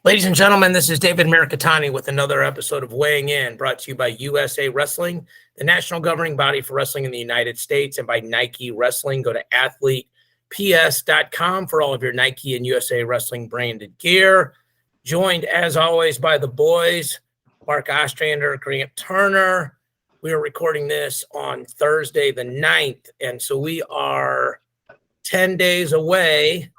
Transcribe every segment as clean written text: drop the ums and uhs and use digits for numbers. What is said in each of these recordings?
Ladies and gentlemen, this is David Mirikitani with another episode of Weighing In, brought to you by USA Wrestling, the national governing body for wrestling in the United States, and by Nike Wrestling. Go to athleteps.com for all of your Nike and USA Wrestling branded gear. Joined, as always, by the boys, Mark Ostrander, Grant Turner. We are recording this on Thursday the 9th, and so we are 10 days away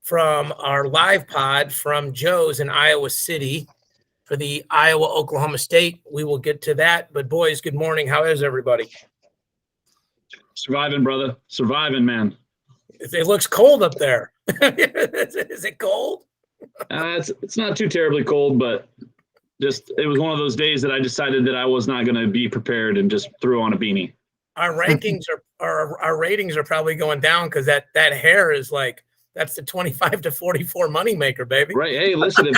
from our live pod from Joe's in Iowa City for the Iowa-Oklahoma State. We will get to that. But, boys, good morning. How is everybody? Surviving, brother. Surviving, man. It looks cold up there. Is it cold? It's not too terribly cold, but just it was one of those days that I decided that I was not going to be prepared and just threw on a beanie. Our rankings our ratings are probably going down because that hair is like, that's the 25 to 44 moneymaker, baby. Right. Hey, listen,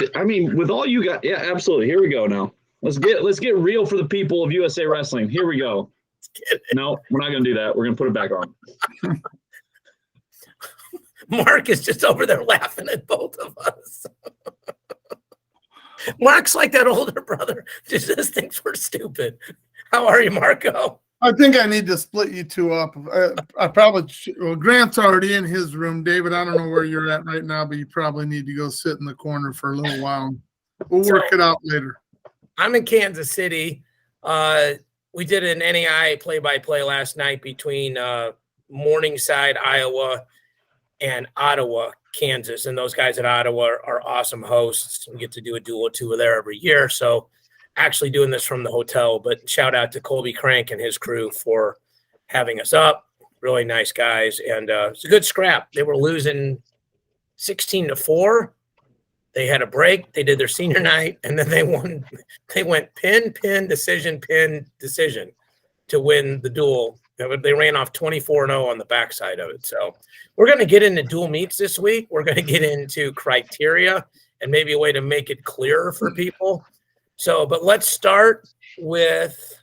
with all you got, yeah, absolutely. Here we go now. Let's get real for the people of USA Wrestling. Here we go. No, we're not going to do that. We're going to put it back on. Mark is just over there laughing at both of us. Mark's like that older brother. Just thinks we're stupid. How are you, Marco? I think I need to split you two up. I probably Grant's already in his room. David, I don't know where you're at right now, but you probably need to go sit in the corner for a little while. We'll work it out later. I'm in Kansas City. We did an NAI play-by-play last night between Morningside, Iowa, and Ottawa, Kansas. And those guys at Ottawa are awesome hosts. We get to do a duel or two there every year. So actually doing this from the hotel, but shout out to Colby Crank and his crew for having us up. Really nice guys. And it's a good scrap. They were losing 16-4. They had a break. They did their senior night, and then they won. They went pin, decision to win the duel. They ran off 24-0 on the backside of it. So we're going to get into dual meets this week. We're going to get into criteria and maybe a way to make it clearer for people. So, but let's start with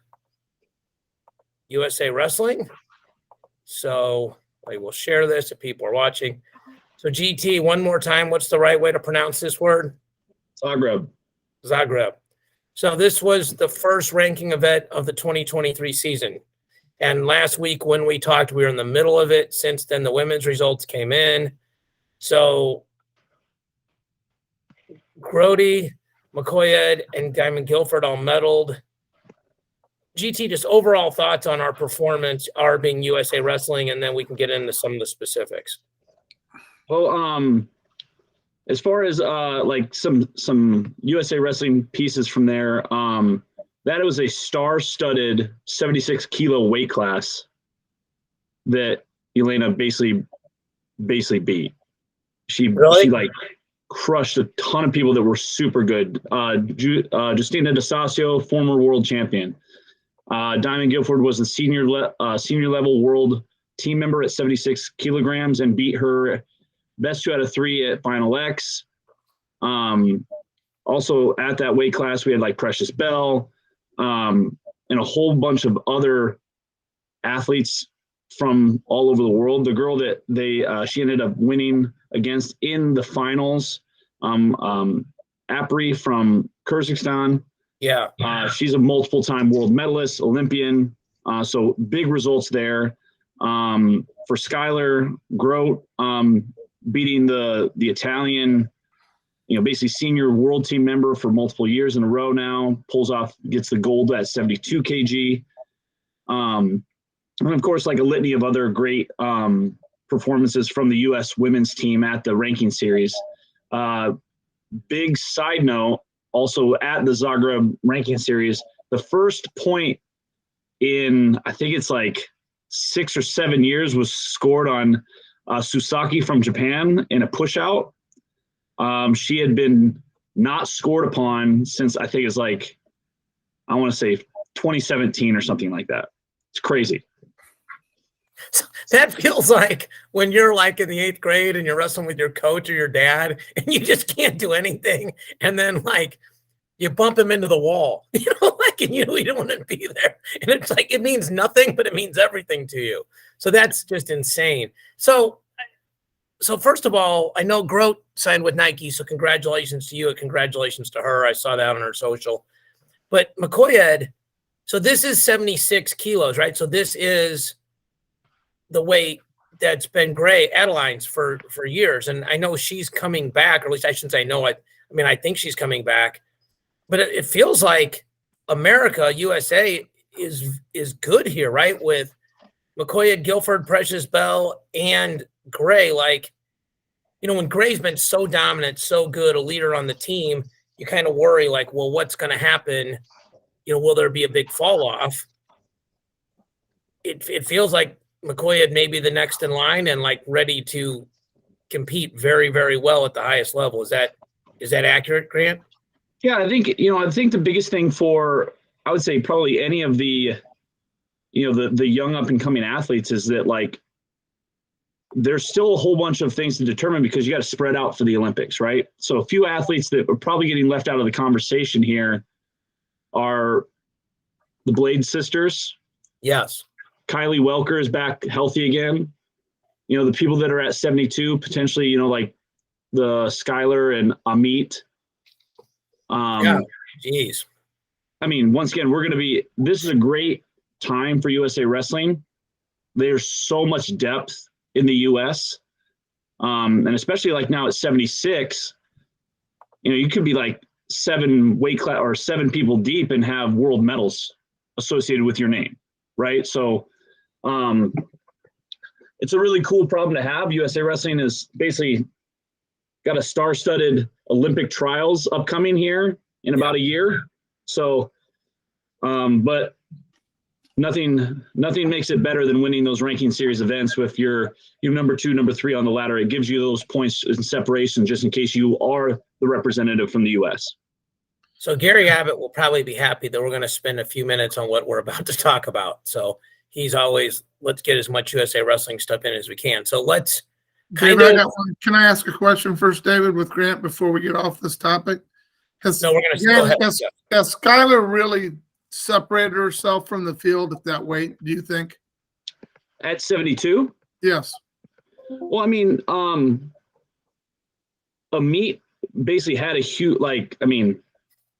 USA Wrestling. So I will share this if people are watching. So GT, one more time, what's the right way to pronounce this word? Zagreb. So this was the first ranking event of the 2023 season. And last week when we talked, we were in the middle of it. Since then, the women's results came in. So Grody, McCoyed, and Diamond Guilford all medaled. GT, just overall thoughts on our performance, our being USA Wrestling, and then we can get into some of the specifics. Well, as far as like some USA Wrestling pieces from there, that was a star-studded 76-kilo weight class that Elena basically beat. She like crushed a ton of people that were super good. Justina DeSasio, former world champion. Diamond Guilford was the senior level world team member at 76 kilograms and beat her best 2 out of 3 at Final X. Also at that weight class, we had like Precious Bell and a whole bunch of other athletes from all over the world. The girl that she ended up winning against in the finals, Apri from Kyrgyzstan. Yeah. She's a multiple-time world medalist, Olympian. So big results there. For Skylar Grote, beating the Italian, basically senior world team member for multiple years in a row now, gets the gold at 72 kg. And of course, like a litany of other great performances from the U.S. women's team at the ranking series. Big side note, also at the Zagreb ranking series, the first point in, I think it's like 6 or 7 years was scored on Susaki from Japan in a push out. She had been not scored upon since I think it's like, I want to say 2017 or something like that. It's crazy. So that feels like when you're like in the 8th grade and you're wrestling with your coach or your dad and you just can't do anything. And then like you bump him into the wall, and you don't want to be there. And it's like, it means nothing, but it means everything to you. So that's just insane. So So first of all, I know Grote signed with Nike, so congratulations to you and congratulations to her. I saw that on her social. But McCoyed, so this is 76 kilos, right? So this is the weight that's been Gray Adeline's for years. And I know she's coming back, or at least I shouldn't say no. I mean, I think she's coming back. But it feels like America, USA, is good here, right? With McCoyed, Guilford, Precious Bell, and Gray. Like, you know, when Gray's been so dominant, so good, a leader on the team, you kind of worry, like, well, what's going to happen? You know, will there be a big fall off? It feels like McCoyed may be the next in line and like ready to compete very, very well at the highest level. Is that accurate, Grant? Yeah, I think the biggest thing for, I would say, probably any of the, the young up and coming athletes is that, like, there's still a whole bunch of things to determine because you got to spread out for the Olympics, right? So a few athletes that are probably getting left out of the conversation here are the Blade sisters. Yes. Kylie Welker is back healthy again. You know, the people that are at 72, potentially, like the Skylar and Amit. Yeah, geez. I mean, once again, this is a great time for USA Wrestling. There's so much depth in the US. And especially like now at 76, you could be like 7 weight class or 7 people deep and have world medals associated with your name. Right. So it's a really cool problem to have. USA Wrestling is basically got a star-studded Olympic trials upcoming here in about a year. So, but nothing makes it better than winning those ranking series events with your number 2, number 3 on the ladder. It gives you those points in separation just in case you are the representative from the U.S. So Gary Abbott will probably be happy that we're going to spend a few minutes on what we're about to talk about. So he's always, let's get as much USA Wrestling stuff in as we can. So let's David, can I ask a question first, David, with Grant before we get off this topic? We're going to go ahead. Has Skylar really separated herself from the field at that weight, do you think? At 72? Yes. Well, I mean, Amit basically had a huge,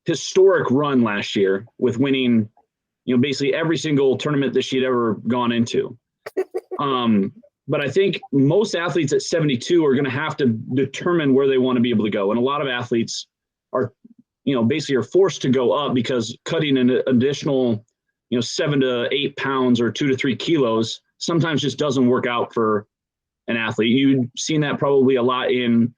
historic run last year with winning, basically every single tournament that she'd ever gone into. But I think most athletes at 72 are going to have to determine where they want to be able to go. And a lot of athletes are, basically are forced to go up because cutting an additional, 7 to 8 pounds or 2 to 3 kilos sometimes just doesn't work out for an athlete. You've seen that probably a lot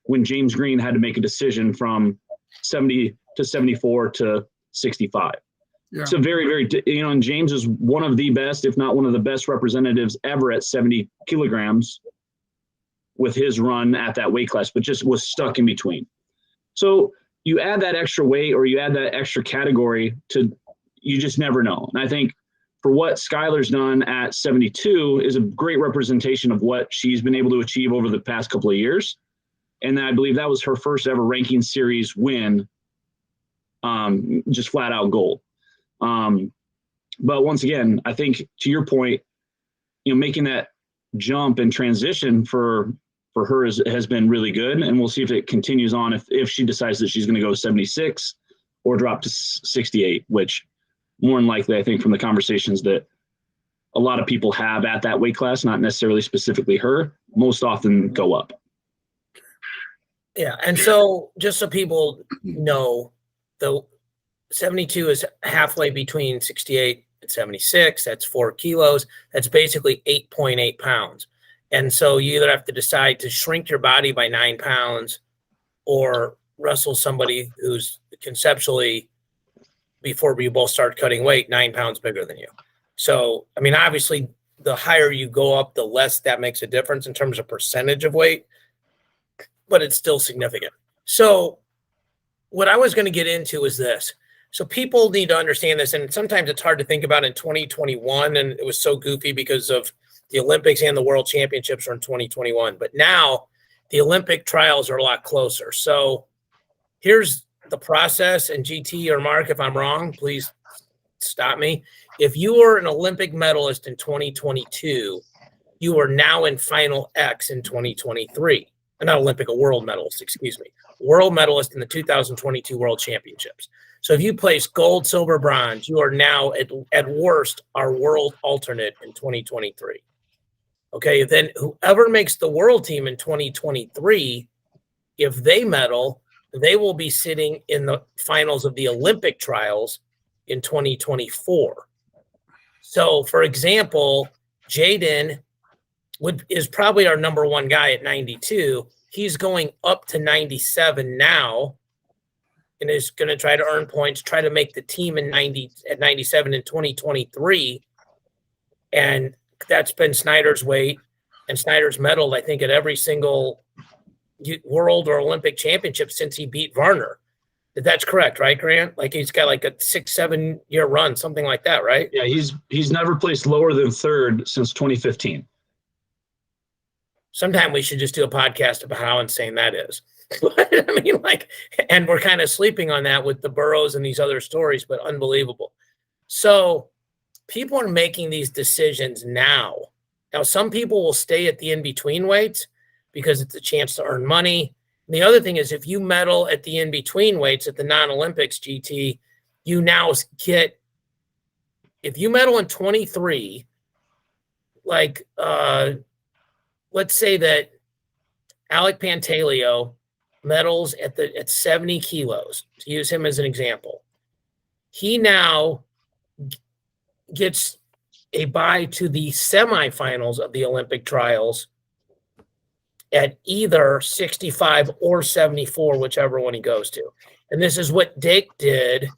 when James Green had to make a decision from 70 to 74 to 65. Yeah. It's a very, very, and James is one of the best, if not one of the best representatives ever at 70 kilograms with his run at that weight class, but just was stuck in between. So you add that extra weight or you add that extra category you just never know. And I think for what Skylar's done at 72 is a great representation of what she's been able to achieve over the past couple of years. And I believe that was her first ever ranking series win, just flat out gold. But once again, I think to your point, making that jump and transition for her has been really good. And we'll see if it continues on if she decides that she's going to go 76 or drop to 68, which more than likely, I think from the conversations that a lot of people have at that weight class, not necessarily specifically her, most often go up. Yeah. And so just so people know, the 72 is halfway between 68 and 76. That's 4 kilos. That's basically 8.8 pounds. And so you either have to decide to shrink your body by 9 pounds or wrestle somebody who's conceptually, before you both start cutting weight, 9 pounds bigger than you. So, I mean, obviously, the higher you go up, the less that makes a difference in terms of percentage of weight, but it's still significant. So what I was going to get into is this. So people need to understand this, and sometimes it's hard to think about in 2021, and it was so goofy because of the Olympics and the World Championships are in 2021. But now the Olympic trials are a lot closer. So here's the process, and GT or Mark, if I'm wrong, please stop me. If you were an Olympic medalist in 2022, you are now in Final X in 2023. not Olympic, a world medalist, excuse me, world medalist in the 2022 World Championships. So if you place gold, silver, bronze, you are now at worst our world alternate in 2023. Okay, then whoever makes the world team in 2023, if they medal, they will be sitting in the finals of the Olympic trials in 2024. So, for example, Jaden is probably our number one guy at 92. He's going up to 97 now and is going to try to earn points, try to make the team at 97 in 2023. And that's been Snyder's weight. And Snyder's medaled, I think, at every single world or Olympic championship since he beat Varner. That's correct, right, Grant? Like he's got like a 6-7 year run, something like that, right? Yeah, he's never placed lower than third since 2015. Sometime we should just do a podcast about how insane that is. I mean, like, and we're kind of sleeping on that with the Burrows and these other stories, but unbelievable. So people are making these decisions now. Now, some people will stay at the in-between weights because it's a chance to earn money. And the other thing is if you medal at the in-between weights at the non-Olympics, GT, you now get, if you medal in 23, like, let's say that Alec Pantaleo medals at 70 kilos, to use him as an example. He now gets a bye to the semifinals of the Olympic trials at either 65 or 74, whichever one he goes to. And this is what Dake did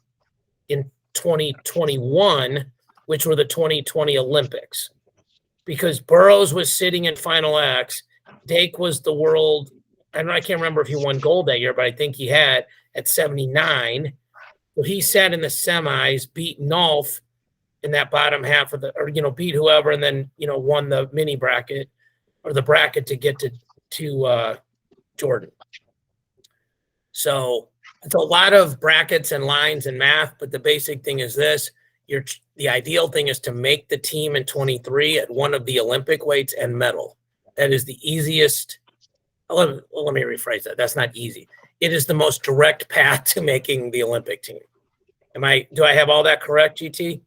in 2021, which were the 2020 Olympics. Because Burroughs was sitting in Final X, Dake was the world, I can't remember if he won gold that year, but I think he had at 79. So he sat in the semis, beat Nolf in that bottom half of beat whoever, and then, won the mini bracket or the bracket to get to Jordan. So it's a lot of brackets and lines and math, but the basic thing is this. The ideal thing is to make the team in 23 at one of the Olympic weights and medal. That is the easiest. Let me rephrase that. That's not easy. It is the most direct path to making the Olympic team. Do I have all that correct, GT?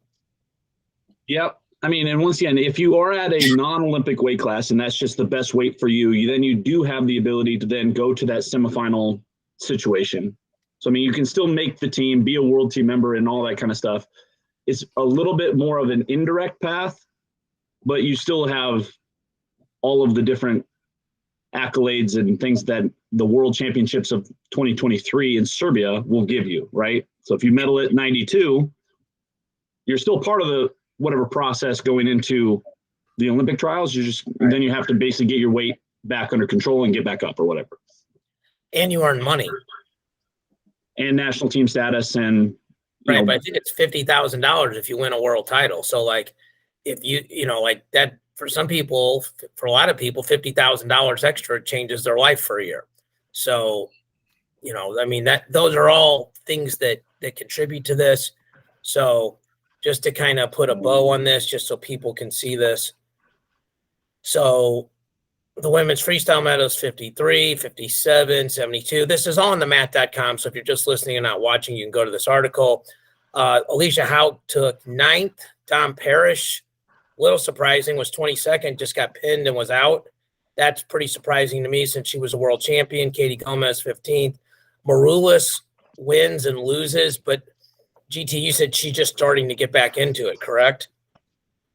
Yep. I mean, and once again, if you are at a non-Olympic weight class and that's just the best weight for you, then you do have the ability to then go to that semifinal situation. So, I mean, you can still make the team, be a world team member and all that kind of stuff. It's a little bit more of an indirect path, but you still have all of the different accolades and things that the World Championships of 2023 in Serbia will give you, right? So if you medal at 92, you're still part of the whatever process going into the Olympic trials. Then you have to basically get your weight back under control and get back up or whatever. And you earn money. And national team status and right, but I think it's $50,000 if you win a world title. So, like, if like that for some people, for a lot of people, $50,000 extra changes their life for a year. So, I mean those are all things that contribute to this. So, just to kind of put a bow on this, just so people can see this. So, the women's freestyle medal is 53, 57, 72. This is all on the mat.com. So if you're just listening and not watching, you can go to this article. Alicia Howe took 9th. Dom Parrish, a little surprising, was 22nd, just got pinned and was out. That's pretty surprising to me since she was a world champion. Katie Gomez, 15th. Maroulis wins and loses, but GT, you said she's just starting to get back into it, correct?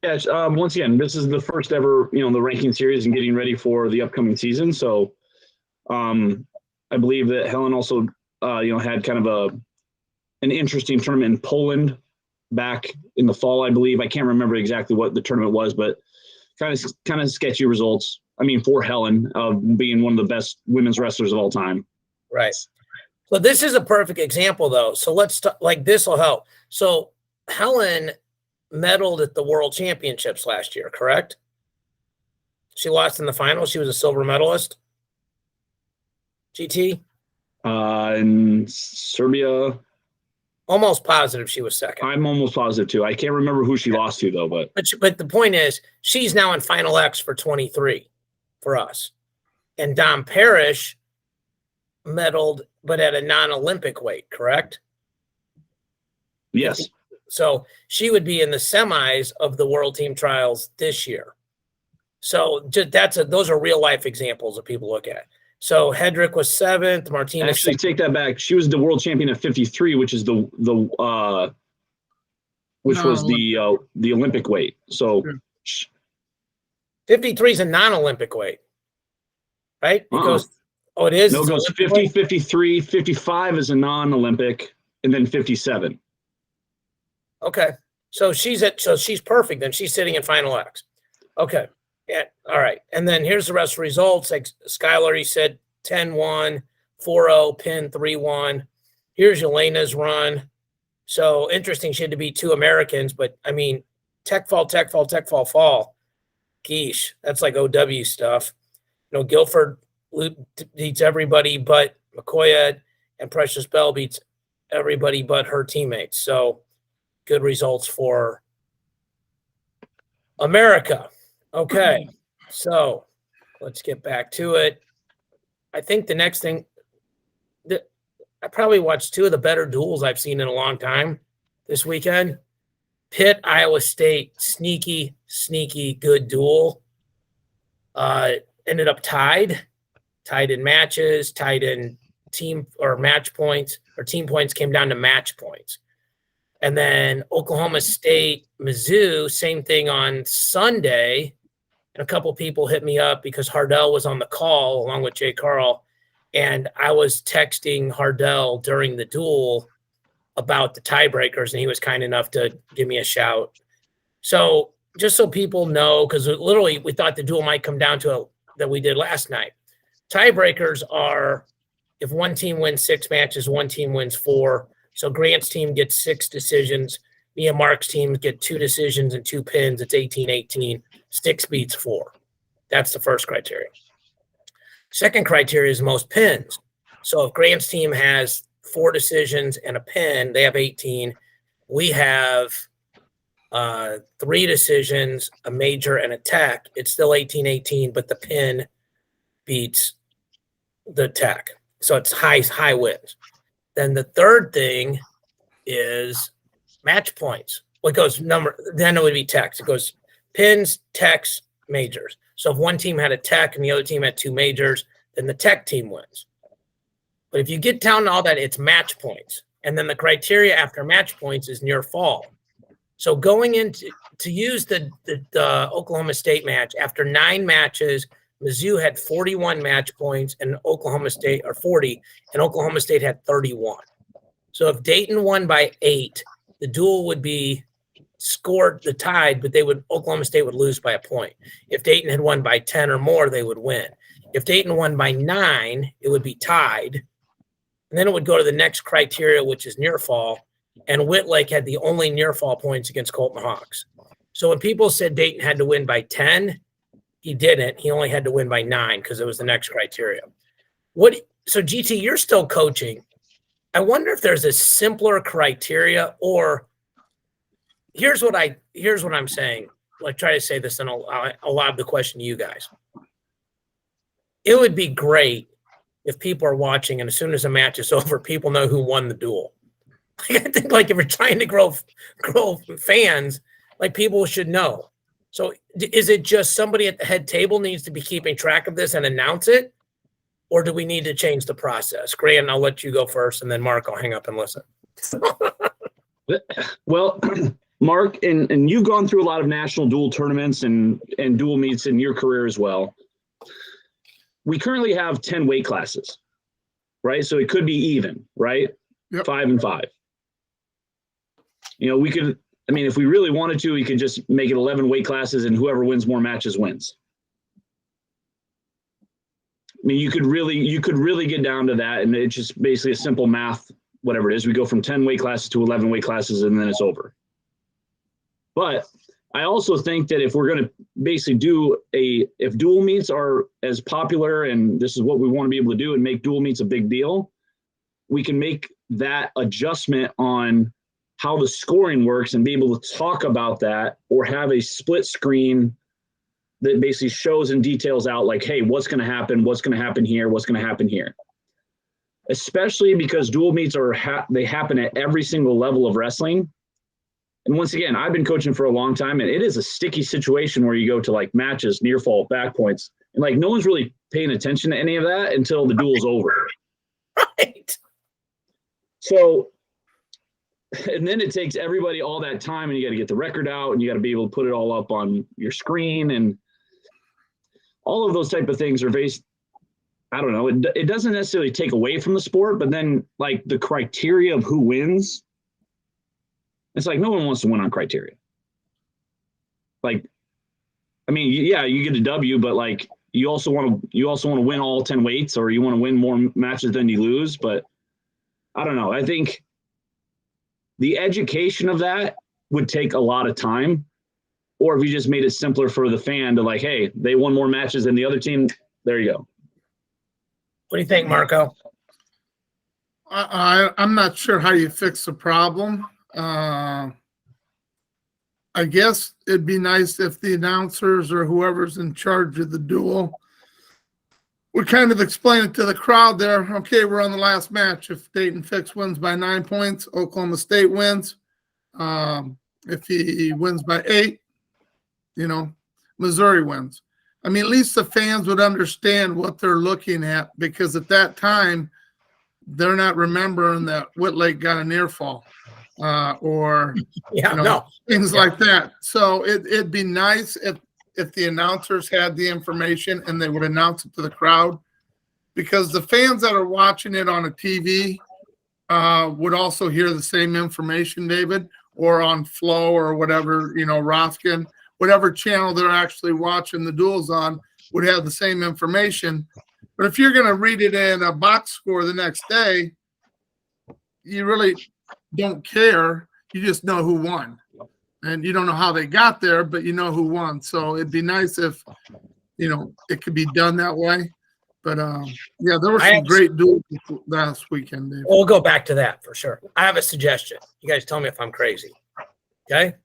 Yeah, once again, this is the first ever, the ranking series and getting ready for the upcoming season. So I believe that Helen also, had kind of an interesting tournament in Poland back in the fall, I believe. I can't remember exactly what the tournament was, but kind of sketchy results. I mean, for Helen of being one of the best women's wrestlers of all time. Right. So this is a perfect example, though. So let's this will help. So Helen medaled at the World Championships last year, correct? She lost in the final. She was a silver medalist. GT? In Serbia. Almost positive she was second. I'm almost positive, too. I can't remember who she lost to, though. But the point is, she's now in Final X for 23 for us. and Dom Parrish medaled, but at a non-Olympic weight, correct? Yes. So she would be in the semis of the World Team Trials this year. So those are real life examples that people look at. So Hedrick was 7th. Martinez. Actually, take that back. She was the world champion at 53, which is the Olympic weight. So 53 is a non-Olympic weight, right? It goes. Oh, it is. No, it goes 50, weight? 53, 55 is a non-Olympic, and then 57. Okay, so she's perfect. Then she's sitting in final X. Okay. Yeah. All right. And then here's the rest of the results. Like Skylar, he said 10-1, 4-0, pin 3-1. Here's Yelena's run. So interesting. She had to beat 2 Americans, but I mean, tech fall. Geesh, that's like OW stuff. You know, Guilford beats everybody but McCoy, and Precious Bell beats everybody but her teammates. So good results for America. Okay, so let's get back to it. I think the next thing that I probably watched 2 of the better duels I've seen in a long time this weekend. Pitt, Iowa State, sneaky good duel. Ended up tied in matches, tied in team or match points, or team points came down to match points. And then Oklahoma State, Mizzou, same thing on Sunday. And a couple people hit me up because Hardell was on the call along with Jay Carl. And I was texting Hardell during the duel about the tiebreakers, and he was kind enough to give me a shout. So just so people know, because literally we thought the duel might come down to that we did last night. Tiebreakers are if one team wins 6 matches, one team wins 4. So Grant's team gets 6 decisions. Me and Mark's team get 2 decisions and 2 pins. It's 18-18. 6 beats 4. That's the first criteria. Second criteria is most pins. So if Grant's team has 4 decisions and a pin, they have 18. We have 3 decisions, a major, and a tech. It's still 18-18, but the pin beats the tech. So it's high wins. Then the third thing is match points. What goes then it would be techs. It goes pins, techs, majors. So if one team had a tech and the other team had 2 majors, then the tech team wins. But if you get down to all that, it's match points. And then the criteria after match points is near fall. So going into to use the Oklahoma State match, after 9 matches, Mizzou had 41 match points and Oklahoma State, or 40, and Oklahoma State had 31. So if Dayton won by 8, the duel would be scored the tied, but Oklahoma State would lose by a point. If Dayton had won by 10 or more, they would win. If Dayton won by 9, it would be tied. And then it would go to the next criteria, which is near fall. And Whitlake had the only near fall points against Colton Hawks. So when people said Dayton had to win by 10, he didn't. He only had to win by 9 because it was the next criteria. So GT, you're still coaching. I wonder if there's a simpler criteria, or here's what I'm saying. Like, try to say this, and I'll lob the question to you guys. It would be great if people are watching, and as soon as the match is over, people know who won the duel. I think, like, if you're trying to grow fans, like, people should know. So is it just somebody at the head table needs to be keeping track of this and announce it? Or do we need to change the process? Grant, I'll let you go first, and then Mark, I'll hang up and listen. Well, Mark, and you've gone through a lot of national dual tournaments and dual meets in your career as well. We currently have 10 weight classes, right? So it could be even, right? Yep. 5 and 5. You know, we could, I mean, if we really wanted to, we could just make it 11 weight classes and whoever wins more matches wins. I mean, you could really get down to that, and it's just basically a simple math, whatever it is. We go from 10 weight classes to 11 weight classes, and then it's over. But I also think that if we're going to basically if dual meets are as popular, and this is what we want to be able to do and make dual meets a big deal, we can make that adjustment on how the scoring works and be able to talk about that, or have a split screen that basically shows and details out like, hey, what's going to happen? What's going to happen here? What's going to happen here? Especially because dual meets they happen at every single level of wrestling. And once again, I've been coaching for a long time, and it is a sticky situation where you go to like matches, near fall, back points, and like no one's really paying attention to any of that until the duel's over. Right. So, and then it takes everybody all that time, and you got to get the record out, and you got to be able to put it all up on your screen, and all of those type of things are based. I don't know. It doesn't necessarily take away from the sport, but then like the criteria of who wins, it's like no one wants to win on criteria. Like, I mean, yeah, you get a W, but like you also want to win all 10 weights, or you want to win more matches than you lose. But I don't know. I think the education of that would take a lot of time. Or if you just made it simpler for the fan to like, hey, they won more matches than the other team, there you go. What do you think, Marco? I'm not sure how you fix the problem. I guess it'd be nice if the announcers or whoever's in charge of the duel would kind of explain it to the crowd there. Okay, we're on the last match. If Dayton Fix wins by 9 points, Oklahoma State wins. If he wins by 8, Missouri wins. I mean, at least the fans would understand what they're looking at, because at that time, they're not remembering that Whitlake got a near fall or things like that. So it'd be nice if the announcers had the information and they would announce it to the crowd, because the fans that are watching it on a TV would also hear the same information, David, or on Flow or whatever, Rofkin. Whatever channel they're actually watching the duels on would have the same information. But if you're going to read it in a box score the next day, you really don't care. You just know who won. And you don't know how they got there, but you know who won. So it'd be nice if, it could be done that way. But, there were some great duels last weekend, Dave. We'll go back to that for sure. I have a suggestion. You guys tell me if I'm crazy. Okay?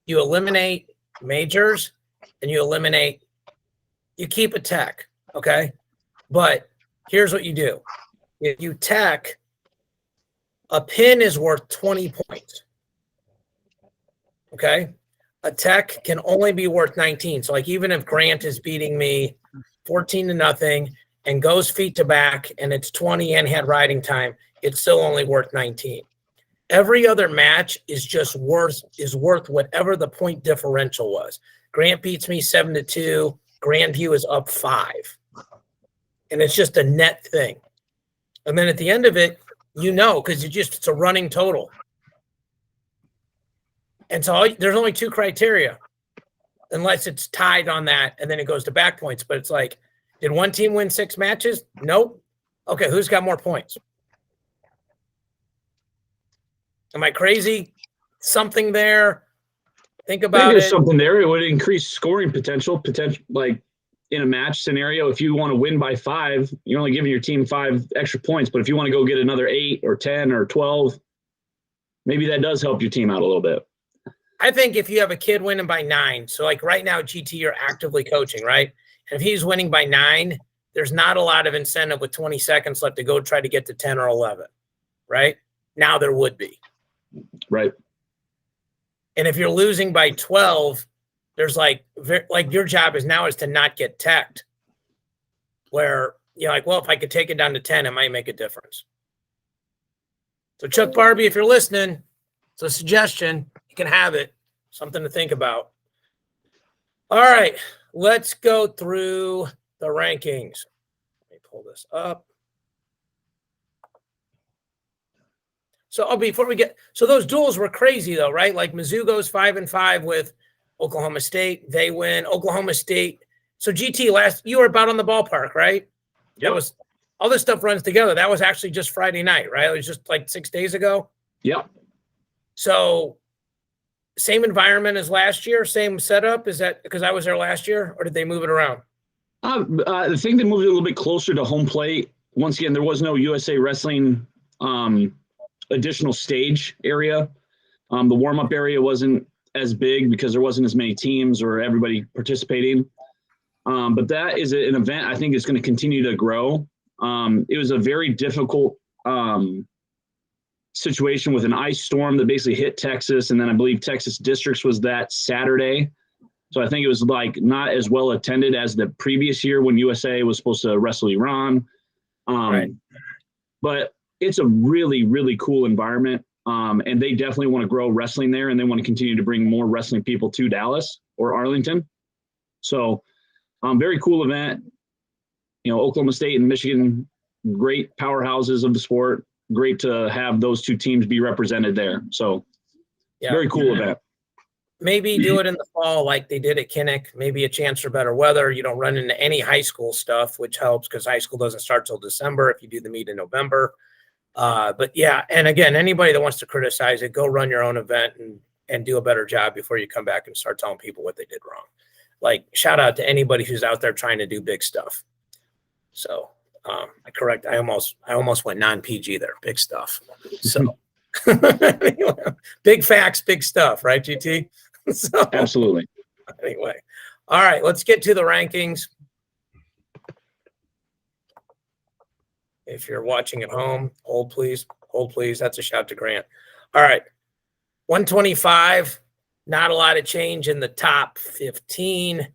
You eliminate majors and you keep a tech, okay? But here's what you do. If you tech, a pin is worth 20 points, okay? A tech can only be worth 19. So like even if Grant is beating me 14-0 and goes feet to back and it's 20 and had riding time, it's still only worth 19. Every other match is worth whatever the point differential was. Grant beats me 7-2. Grandview is up 5. And it's just a net thing. And then at the end of it, because it's a running total. And so there's only 2 criteria, unless it's tied on that, and then it goes to back points. But it's like, did one team win 6 matches? Nope. Okay, who's got more points? Am I crazy? Something there. Think about there's it. Something there. It would increase scoring potential. Like in a match scenario, if you want to win by 5, you're only giving your team 5 extra points. But if you want to go get another 8 or 10 or 12, maybe that does help your team out a little bit. I think if you have a kid winning by 9, so like right now, GT, you're actively coaching, right? And if he's winning by 9, there's not a lot of incentive with 20 seconds left to go try to get to 10 or 11, right? Now there would be. Right. And if you're losing by 12, there's like your job is to not get teched, where you're like, well, if I could take it down to 10, it might make a difference. So Chuck Barbie, if you're listening, it's a suggestion. You can have it. Something to think about. All right, let's go through the rankings. Let me pull this up. So before we so those duels were crazy though, right? Like Mizzou goes 5-5 with Oklahoma State. They win. Oklahoma State. So GT you were about on the ballpark, right? Yep. That was all this stuff runs together. That was actually just Friday night, right? It was just like 6 days ago. Yep. So same environment as last year, same setup. Is that because I was there last year, or did they move it around? I think they moved it a little bit closer to home plate. Once again, there was no USA Wrestling additional stage area. The warm-up area wasn't as big because there wasn't as many teams or everybody participating. But that is an event I think is going to continue to grow. It was a very difficult situation with an ice storm that basically hit Texas. And then I believe Texas Districts was that Saturday. So I think it was like not as well attended as the previous year when USA was supposed to wrestle Iran. Right. But it's a really, really cool environment. And they definitely want to grow wrestling there, and they want to continue to bring more wrestling people to Dallas or Arlington. So very cool event. You know, Oklahoma State and Michigan, great powerhouses of the sport. Great to have those two teams be represented there. So very cool event. Maybe do it in the fall like they did at Kinnick. Maybe a chance for better weather. You don't run into any high school stuff, which helps because high school doesn't start till December if you do the meet in November. But yeah, and again, anybody that wants to criticize it, go run your own event and do a better job before you come back and start telling people what they did wrong. Like, shout out to anybody who's out there trying to do big stuff. So I almost went non-PG there. Big stuff. So anyway, big facts, big stuff, right, GT? So, absolutely. Anyway, all right, let's get to the rankings. If you're watching at home, hold please. Hold please. That's a shout to Grant. All right. 125, not a lot of change in the top 15.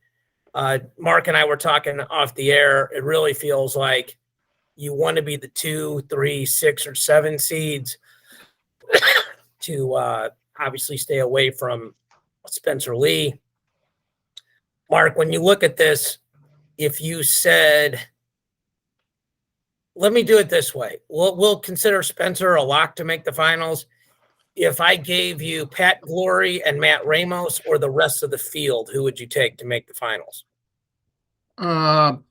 Mark and I were talking off the air. It really feels like you want to be the 2, 3, 6, or 7 seeds to obviously stay away from Spencer Lee. Mark, when you look at this, if you said, let me do it this way. We'll consider Spencer a lock to make the finals. If I gave you Pat Glory and Matt Ramos or the rest of the field, who would you take to make the finals? I'm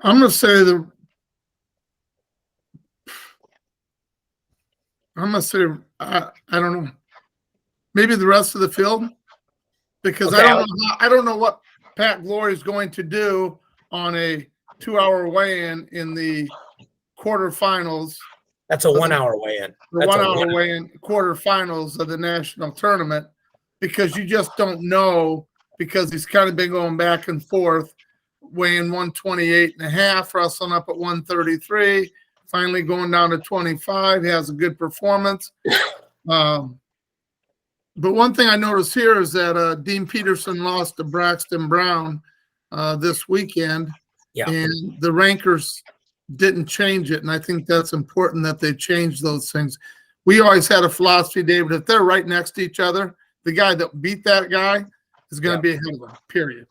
going to say I don't know. Maybe the rest of the field, because okay, I don't know what Pat Glory is going to do on a 2-hour weigh-in in the quarterfinals. That's a 1-hour weigh-in. The 1-hour weigh-in quarterfinals of the national tournament, because you just don't know, because he's kind of been going back and forth, weighing 128.5, wrestling up at 133, finally going down to 25. He has a good performance. But one thing I noticed here is that Dean Peterson lost to Braxton Brown this weekend, and the rankers didn't change it. And I think that's important that they change those things. We always had a philosophy, David, if they're right next to each other, the guy that beat that guy is going to be ahead of him, period.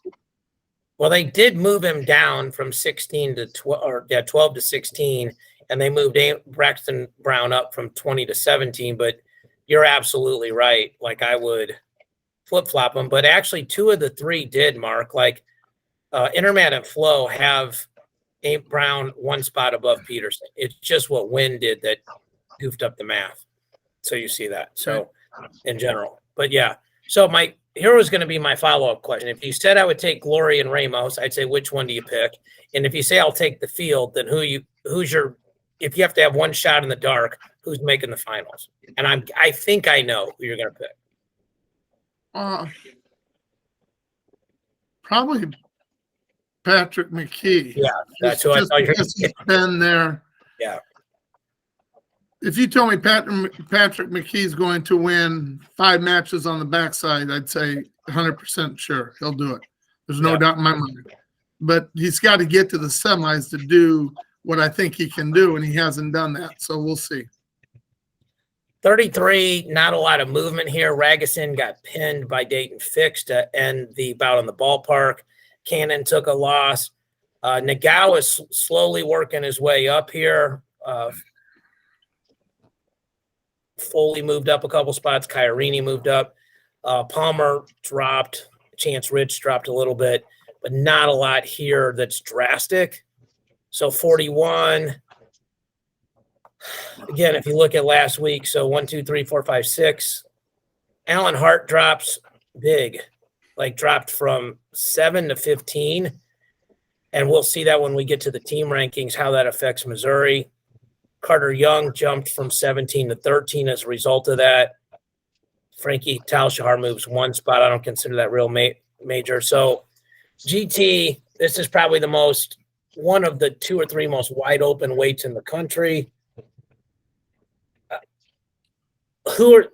Well, they did move him down from 16 to 12, or 12 to 16, and they moved Braxton Brown up from 20 to 17. But you're absolutely right. Like, I would flip-flop them. But actually, 2 of the 3 did, Mark. Like, Intermat and Flo have Brown 1 spot above Peterson. It's just what Wynn did that goofed up the math. So you see that. So in general. But yeah. So here was going to be my follow-up question. If you said I would take Glory and Ramos, I'd say, which one do you pick? And if you say I'll take the field, then who's your, if you have to have one shot in the dark, who's making the finals? And I think I know who you're going to pick. Probably Patrick McKee. Yeah, that's who I thought you were going to pick. Been there. Yeah. If you told me Patrick McKee's going to win 5 matches on the backside, I'd say 100% sure he'll do it. There's no doubt in my mind. But he's got to get to the semis to do what I think he can do, and he hasn't done that. So we'll see. 33, not a lot of movement here. Ragusin got pinned by Dayton Fix to end the bout on the ballpark. Cannon took a loss. Nagao is slowly working his way up here. Foley moved up a couple spots. Chiarini moved up. Palmer dropped. Chance Rich dropped a little bit, but not a lot here that's drastic. So 41. Again, if you look at last week, so 1, 2, 3, 4, 5, 6. Alan Hart drops big, like dropped from 7 to 15. And we'll see that when we get to the team rankings, how that affects Missouri. Carter Young jumped from 17 to 13 as a result of that. Frankie Talshahar moves one spot. I don't consider that real major. So GT, this is probably one of the 2 or 3 most wide open weights in the country.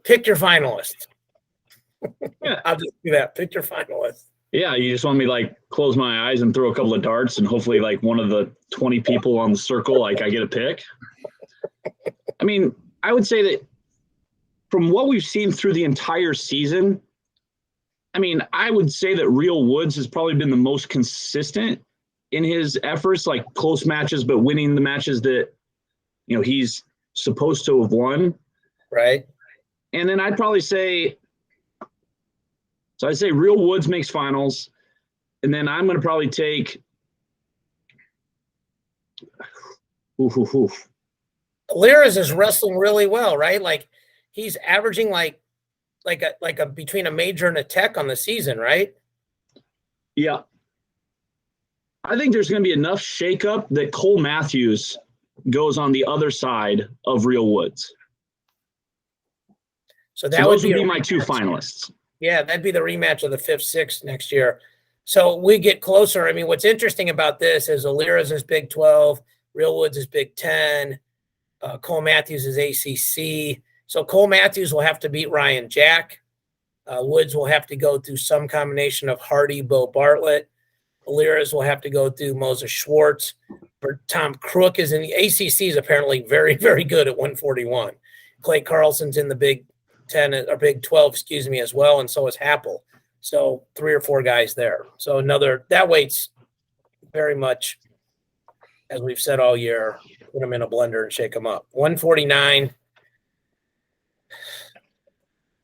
Pick your finalists? Yeah. I'll just do that. Pick your finalists. Yeah, you just want me to like close my eyes and throw a couple of darts and hopefully like one of the 20 people on the circle, like I get a pick. I mean, I would say that from what we've seen through the entire season, I mean, I would say that Real Woods has probably been the most consistent in his efforts, like close matches, but winning the matches that, you know, he's supposed to have won. Right. And then I'd probably say, so I'd say Real Woods makes finals. And then I'm going to probably take, Liras is wrestling really well, right? Like he's averaging like a between a major and a tech on the season, right? Yeah. I think there's going to be enough shakeup that Cole Matthews goes on the other side of Real Woods. So those would be my 2 finalists. Yeah, that'd be the rematch of the 5th, 6th next year. So we get closer. I mean, what's interesting about this is Liras is Big 12, Real Woods is Big 10, Cole Matthews is ACC. So Cole Matthews will have to beat Ryan Jack. Woods will have to go through some combination of Hardy, Bo Bartlett. Liras will have to go through Moses Schwartz. Tom Crook is in the ACC is apparently very, very good at 141. Clay Carlson's in the Big 10 or Big 12, as well, and so is Happel. So 3 or 4 guys there. So that weight's very much, as we've said all year, put them in a blender and shake them up. 149.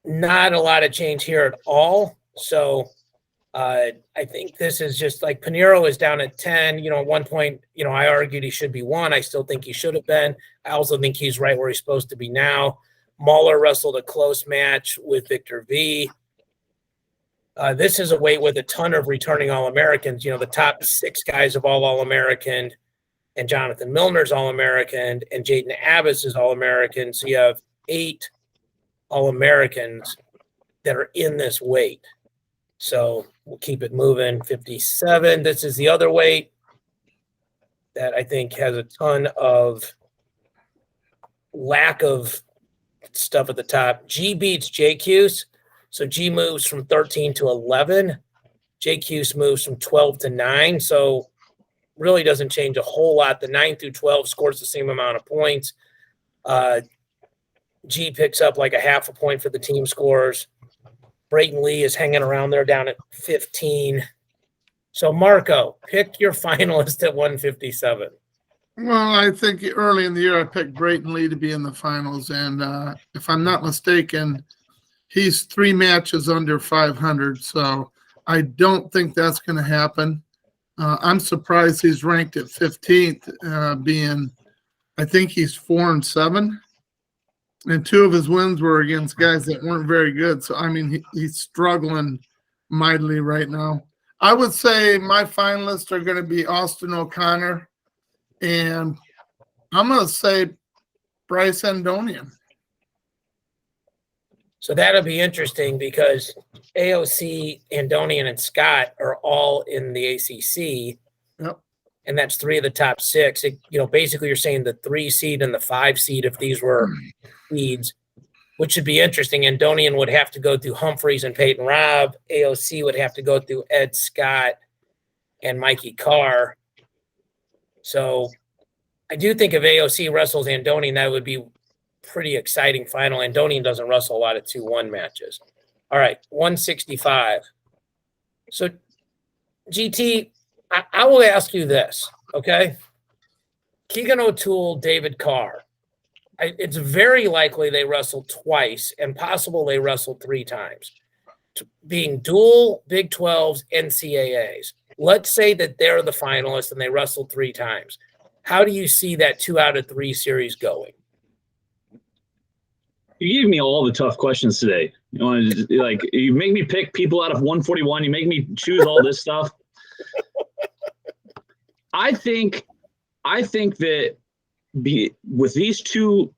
Not a lot of change here at all. So I think this is just like Pinheiro is down at 10. You know, at one point, you know, I argued he should be 1. I still think he should have been. I also think he's right where he's supposed to be now. Mahler wrestled a close match with Victor V. This is a weight with a ton of returning All-Americans. You know, the top 6 guys of All-American, and Jonathan Milner's All-American, and Jaden Abbas is All-American. So you have 8 All-Americans that are in this weight. So we'll keep it moving. 57. This is the other weight that I think has a ton of lack of stuff at the top. G beats JQs. So G moves from 13 to 11. JQs moves from 12 to 9. So really doesn't change a whole lot. The 9 through 12 scores the same amount of points. G picks up like a half a point for the team scores. Brayton Lee is hanging around there down at 15. So Marco, pick your finalist at 157. Well, I think early in the year I picked Brayton Lee to be in the finals, and if I'm not mistaken, he's 3 matches under 500, so I don't think that's going to happen. I'm surprised he's ranked at 15th, being I think he's 4-7, and 2 of his wins were against guys that weren't very good. So I mean, he's struggling mightily right now. I would say my finalists are going to be Austin O'Connor, and I'm going to say Bryce Andonian. So that'll be interesting because AOC, Andonian, and Scott are all in the ACC. Yep. And that's 3 of the top 6. Basically you're saying the 3 seed and the 5 seed, if these were seeds, which should be interesting. Andonian would have to go through Humphreys and Peyton Robb. AOC would have to go through Ed Scott and Mikey Carr. So I do think if AOC wrestles Andonian, that would be pretty exciting final. Andonian doesn't wrestle a lot of 2-1 matches. All right, 165. So, GT, I will ask you this, okay? Keegan O'Toole, David Carr. It's very likely they wrestled twice and possible they wrestled 3 times, being dual Big 12s, NCAAs. Let's say that they're the finalists and they wrestled 3 times. How do you see that 2 out of 3 series going? You gave me all the tough questions today. You know, like you make me pick people out of 141. You make me choose all this stuff. I think that with these 2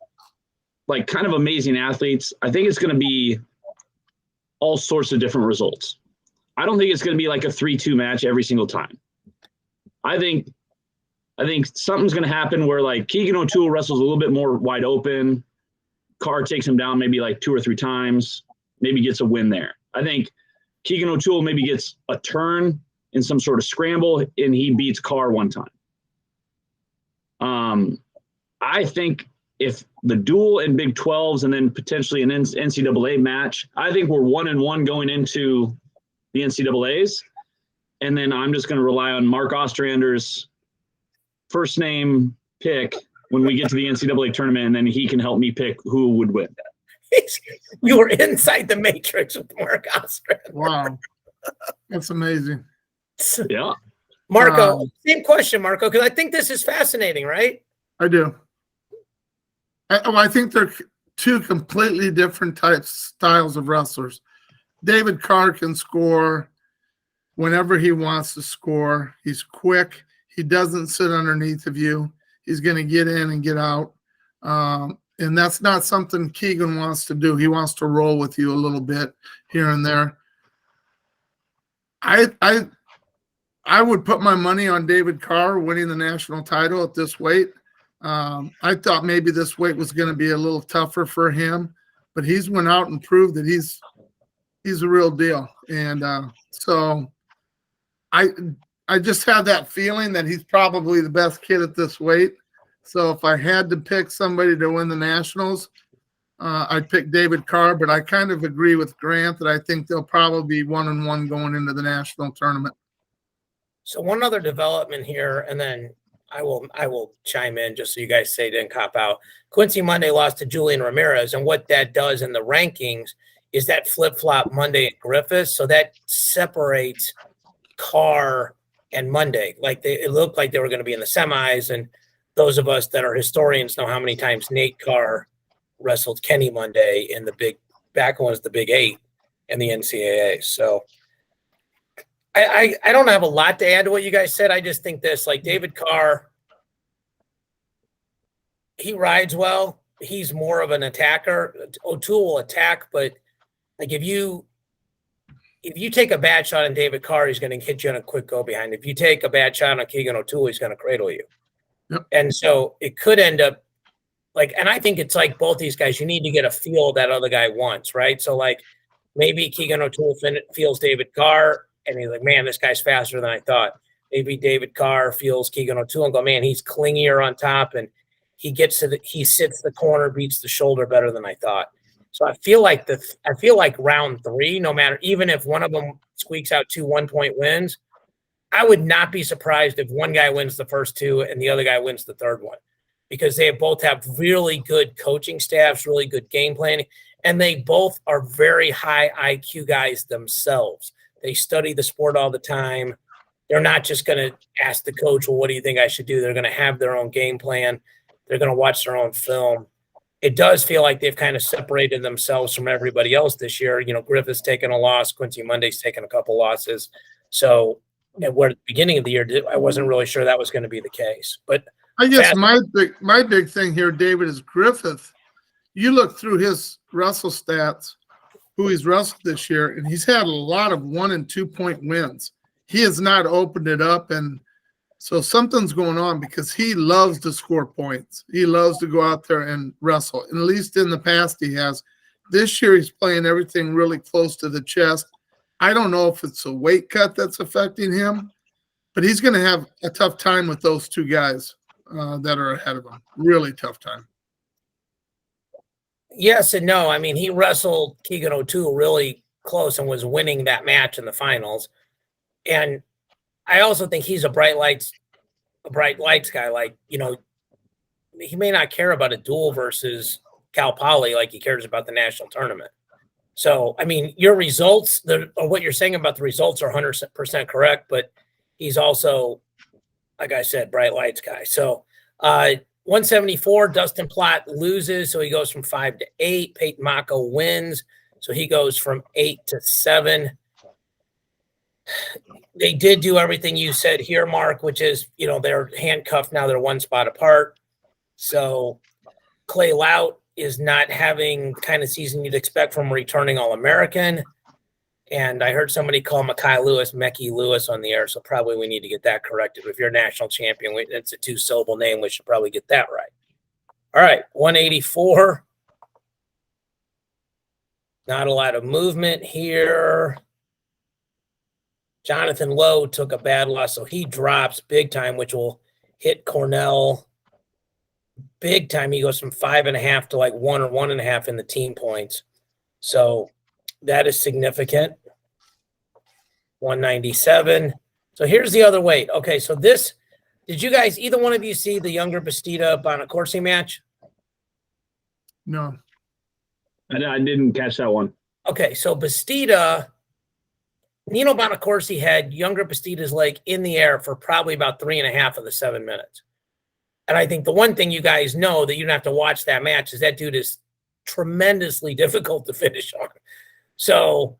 like kind of amazing athletes, I think it's going to be all sorts of different results. I don't think it's going to be like a 3-2 match every single time. I think something's going to happen where like Keegan O'Toole wrestles a little bit more wide open. Carr takes him down maybe like 2 or 3 times, maybe gets a win there. I think Keegan O'Toole maybe gets a turn in some sort of scramble and he beats Carr one time. I think if the duel in Big 12s and then potentially an NCAA match, I think we're 1-1 going into the NCAAs. And then I'm just going to rely on Mark Ostrander's first name pick when we get to the NCAA tournament, and then he can help me pick who would win. You were inside the matrix with Mark Ostrander. Wow. That's amazing. Yeah. Marco, same question, Marco, because I think this is fascinating, right? I do. I think they're two completely different styles of wrestlers. David Carr can score whenever he wants to score. He's quick. He doesn't sit underneath of you. He's going to get in and get out. And that's not something Keegan wants to do. He wants to roll with you a little bit here and there. I would put my money on David Carr winning the national title at this weight. I thought maybe this weight was going to be a little tougher for him, but he's went out and proved that he's a real deal. And so I just have that feeling that he's probably the best kid at this weight. So if I had to pick somebody to win the nationals, I'd pick David Carr, but I kind of agree with Grant that I think they'll probably be 1-1 going into the national tournament. So one other development here, and then I will chime in just so you guys say didn't cop out. Quincy Monday lost to Julian Ramirez, and what that does in the rankings is that flip-flop Monday at Griffiths, so that separates Carr and Monday. Like it looked like they were going to be in the semis, and those of us that are historians know how many times Nate Carr wrestled Kenny Monday in the back when was the Big 8 in the NCAA. So I don't have a lot to add to what you guys said. I just think this, like David Carr, he rides well. He's more of an attacker. O'Toole will attack, but like if you take a bad shot on David Carr, he's going to hit you on a quick go behind. If you take a bad shot on Keegan O'Toole, he's going to cradle you. Yep. And so it could end up like, and I think it's like both these guys, you need to get a feel that other guy wants, right? So like maybe Keegan O'Toole feels David Carr and he's like, man, this guy's faster than I thought. Maybe David Carr feels Keegan O'Toole and go, man, he's clingier on top and he sits the corner, beats the shoulder better than I thought. So I feel like round 3, no matter, even if one of them squeaks out 2 1-point wins, I would not be surprised if one guy wins the first 2 and the other guy wins the third one, because they both have really good coaching staffs, really good game planning, and they both are very high IQ guys themselves. They study the sport all the time. They're not just going to ask the coach, well, what do you think I should do? They're going to have their own game plan. They're going to watch their own film. It does feel like they've kind of separated themselves from everybody else this year. You know, Griffith's taken a loss. Quincy Monday's taken a couple losses. So at the beginning of the year, I wasn't really sure that was going to be the case. But I guess my big thing here, David, is Griffith. You look through his wrestle stats, who he's wrestled this year, and he's had a lot of 1 and 2 point wins. He has not opened it up, and so something's going on because he loves to score points. He loves to go out there and wrestle. And at least in the past he has. This year he's playing everything really close to the chest. I don't know if it's a weight cut that's affecting him, but he's going to have a tough time with those 2 guys that are ahead of him. Really tough time. Yes and no. I mean, he wrestled Keegan O'Toole really close and was winning that match in the finals. And I also think he's a bright lights guy. Like, you know, he may not care about a duel versus Cal Poly like he cares about the national tournament. So, I mean, your results, or what you're saying about the results are 100% correct, but he's also, like I said, bright lights guy. So, 174, Dustin Platt loses, so he goes from 5 to 8. Peyton Mako wins, so he goes from 8 to 7. They did do everything you said here, Mark, which is, you know, they're handcuffed now. They're 1 spot apart. So Clay Lout is not having the kind of season you'd expect from a returning All-American. And I heard somebody call Mekhi Lewis Mecky Lewis on the air, so probably we need to get that corrected. If you're a national champion, it's a 2-syllable name. We should probably get that right. All right, 184. Not a lot of movement here. Jonathan Lowe took a bad loss, so he drops big time, which will hit Cornell big time. He goes from 5.5 to like 1 or 1.5 in the team points. So that is significant. 197. So here's the other weight. Okay, so this, did you guys, either one of you see the younger Bastida Bonacorsi match? No. I didn't catch that one. Okay, so Bastida, Nino Bonacorsi had younger Bastida's leg in the air for probably about 3.5 of the 7 minutes. And I think the one thing you guys know that you don't have to watch that match is that dude is tremendously difficult to finish on. So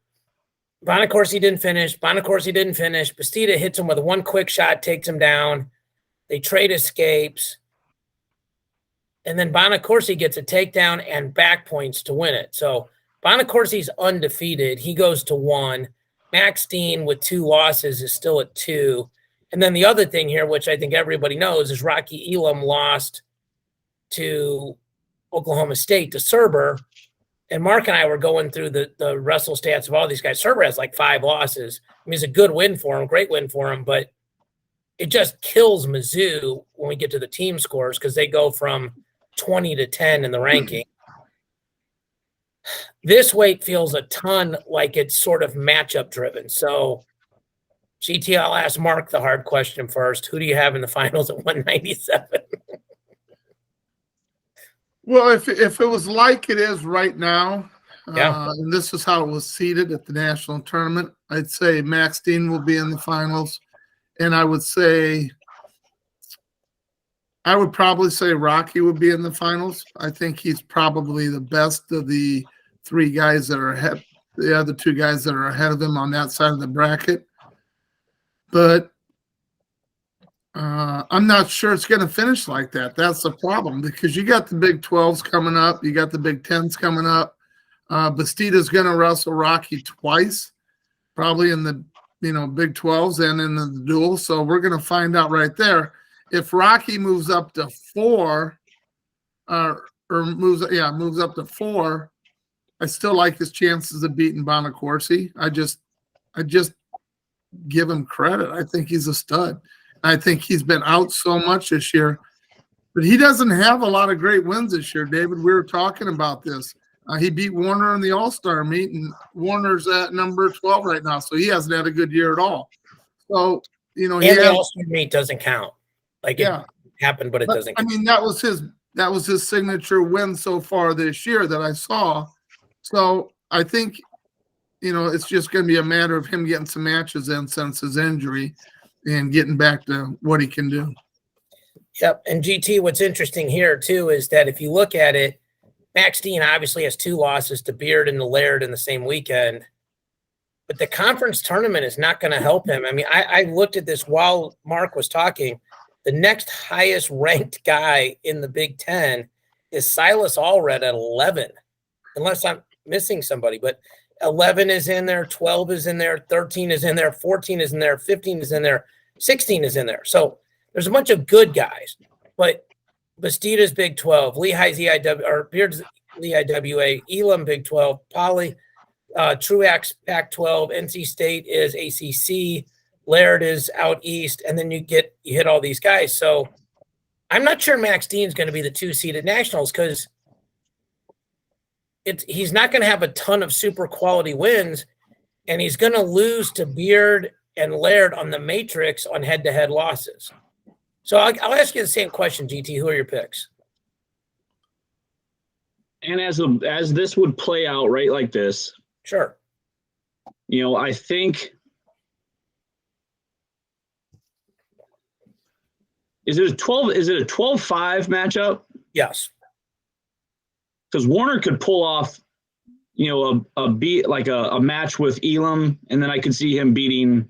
Bonacorsi didn't finish. Bastida hits him with one quick shot, takes him down. They trade escapes. And then Bonacorsi gets a takedown and back points to win it. So Bonacorsi's undefeated. He goes to 1. Max Dean with 2 losses is still at 2. And then the other thing here, which I think everybody knows, is Rocky Elam lost to Oklahoma State to Serber. And Mark and I were going through the wrestle stats of all these guys. Serber has like 5 losses. I mean, it's a good win for him, great win for him, but it just kills Mizzou when we get to the team scores because they go from 20 to 10 in the ranking. This weight feels a ton like it's sort of matchup driven. So GT, I'll ask Mark the hard question first. Who do you have in the finals at 197? Well, if it was like it is right now, Yeah. and this is how it was seeded at the national tournament, I'd say Max Dean will be in the finals. And I would probably say Rocky would be in the finals. I think he's probably the best of the 3 guys that are ahead, the other 2 guys that are ahead of him on that side of the bracket. But I'm not sure it's going to finish like that. That's the problem because you got the Big 12s coming up. You got the Big 10s coming up. Bastida's going to wrestle Rocky twice, probably in the Big 12s and in the duel. So we're going to find out right there. If Rocky moves up to 4, moves up to 4, I still like his chances of beating Bonacorsi. I just give him credit. I think he's a stud. I think he's been out so much this year, but he doesn't have a lot of great wins this year, David. We were talking about this. He beat Warner in the All-Star meet, and Warner's at number 12 right now, so he hasn't had a good year at all. So, the All-Star meet doesn't count. It happened, but it doesn't count. I mean, that was his signature win so far this year that I saw. So I think, it's just going to be a matter of him getting some matches in since his injury and getting back to what he can do. Yep. And GT, what's interesting here too is that if you look at it, Max Dean obviously has 2 losses to Beard and to Laird in the same weekend, but the conference tournament is not going to help him. I mean, I looked at this while Mark was talking. The next highest ranked guy in the Big 10 is Silas Allred at 11, unless I'm missing somebody, but 11 is in there, 12 is in there, 13 is in there, 14 is in there, 15 is in there, 16 is in there. So there's a bunch of good guys, but Bastida's Big 12, Lehigh's EIW, or Beard's EIWA, Elam Big 12, Poly, Truax Pac-12, NC State is ACC, Laird is out east, and then you hit all these guys. So I'm not sure Max Dean's going to be the 2-seeded nationals because he's not going to have a ton of super quality wins, and he's going to lose to Beard and Laird on the matrix on head-to-head losses. So I'll ask you the same question, GT. Who are your picks? And as this would play out right like this, sure. I think is it a 12-5 matchup? Yes. Because Warner could pull off, a match with Elam, and then I could see him beating,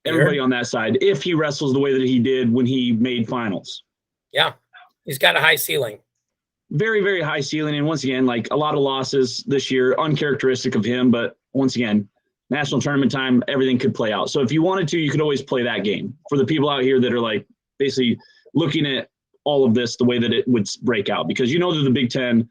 everybody on that side if he wrestles the way that he did when he made finals. Yeah, he's got a high ceiling. very, very high ceiling. And once again, like a lot of losses this year, uncharacteristic of him. But once again, national tournament time, everything could play out. So if you wanted to, you could always play that game. For the people out here that are like basically looking at all of this the way that it would break out, because you know that the Big Ten,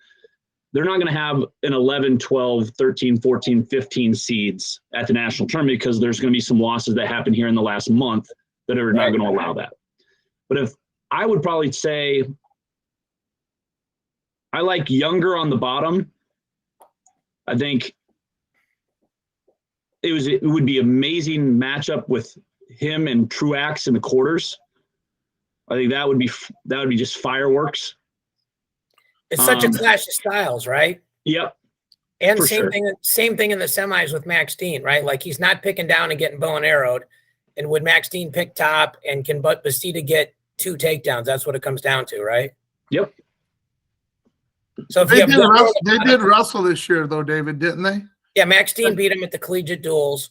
they're not going to have an 11, 12, 13, 14, 15 seeds at the national tournament because there's going to be some losses that happen here in the last month that are not going to allow that. But if I would probably say I like Younger on the bottom. I think it would be amazing matchup with him and Truax in the quarters. I think that would be just fireworks. It's such a clash of styles, right? Yep. And same thing in the semis with Max Dean, right? Like he's not picking down and getting bow and arrowed. And would Max Dean pick top and can Bastida get 2 takedowns? That's what it comes down to, right? Yep. So if they did wrestle this year though, David, didn't they? Yeah, Max Dean beat him at the collegiate duels.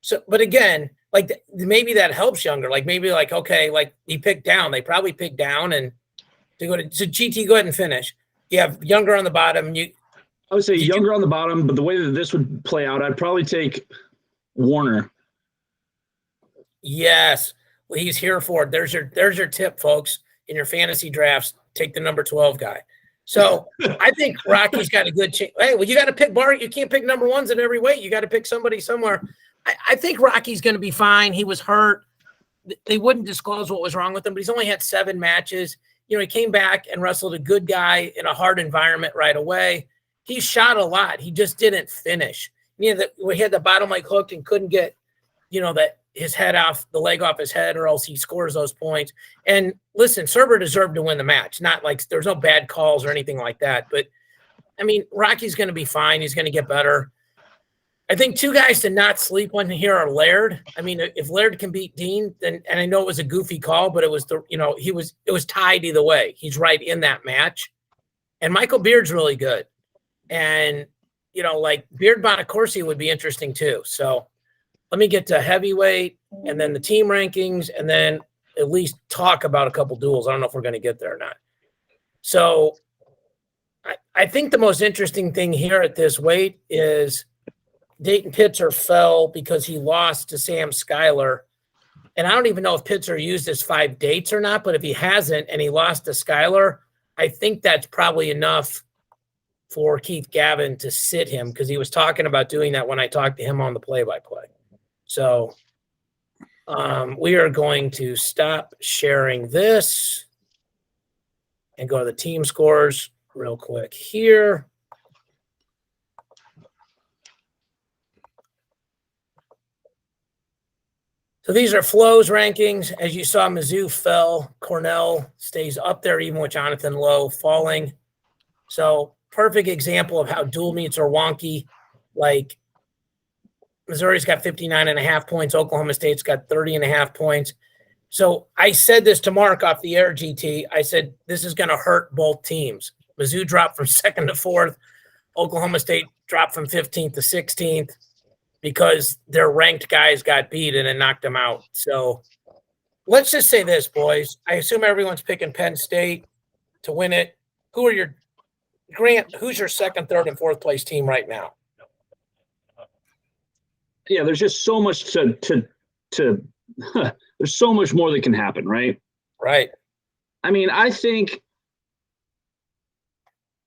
So, but again, like maybe that helps Younger. Like maybe like, okay, like he picked down. They probably picked down and so GT, go ahead and finish. You have Younger on the bottom. I would say Younger on the bottom, but the way that this would play out, I'd probably take Warner. Yes. Well, he's here for it. There's your tip, folks. In your fantasy drafts, take the number 12 guy. So I think Rocky's got a good chance. Hey, well, you got to pick Bart. You can't pick number ones at every weight. You got to pick somebody somewhere. I think Rocky's going to be fine. He was hurt. They wouldn't disclose what was wrong with him, but he's only had 7 matches. You know, he came back and wrestled a good guy in a hard environment right away. He shot a lot. He just didn't finish. You know, we had the bottom leg hooked and couldn't get, his head off, the leg off his head, or else he scores those points. And listen, Serber deserved to win the match. Not like there's no bad calls or anything like that. But, I mean, Rocky's going to be fine. He's going to get better. I think 2 guys to not sleep on here are Laird. I mean, if Laird can beat Dean, then, and I know it was a goofy call, but it was it was tied either way. He's right in that match. And Michael Beard's really good. And, like Beard Bonacorsi would be interesting too. So let me get to heavyweight and then the team rankings and then at least talk about a couple duels. I don't know if we're going to get there or not. So I think the most interesting thing here at this weight is Dayton Pitzer fell because he lost to Sam Schuyler. And I don't even know if Pitzer used his 5 dates or not, but if he hasn't and he lost to Schuyler, I think that's probably enough for Keith Gavin to sit him because he was talking about doing that when I talked to him on the play-by-play. So we are going to stop sharing this and go to the team scores real quick here. So these are Flo's rankings. As you saw, Mizzou fell. Cornell stays up there even with Jonathan Lowe falling. So perfect example of how dual meets are wonky. Like Missouri's got 59.5 points. Oklahoma State's got 30.5 points. So I said this to Mark off the air, GT. I said, this is going to hurt both teams. Mizzou dropped from 2nd to 4th. Oklahoma State dropped from 15th to 16th because their ranked guys got beat and it knocked them out. So let's just say this, boys. I assume everyone's picking Penn State to win it. Who's your 2nd, 3rd, and 4th place team right now? Yeah, there's just so much to there's so much more that can happen, right? Right. I mean, I think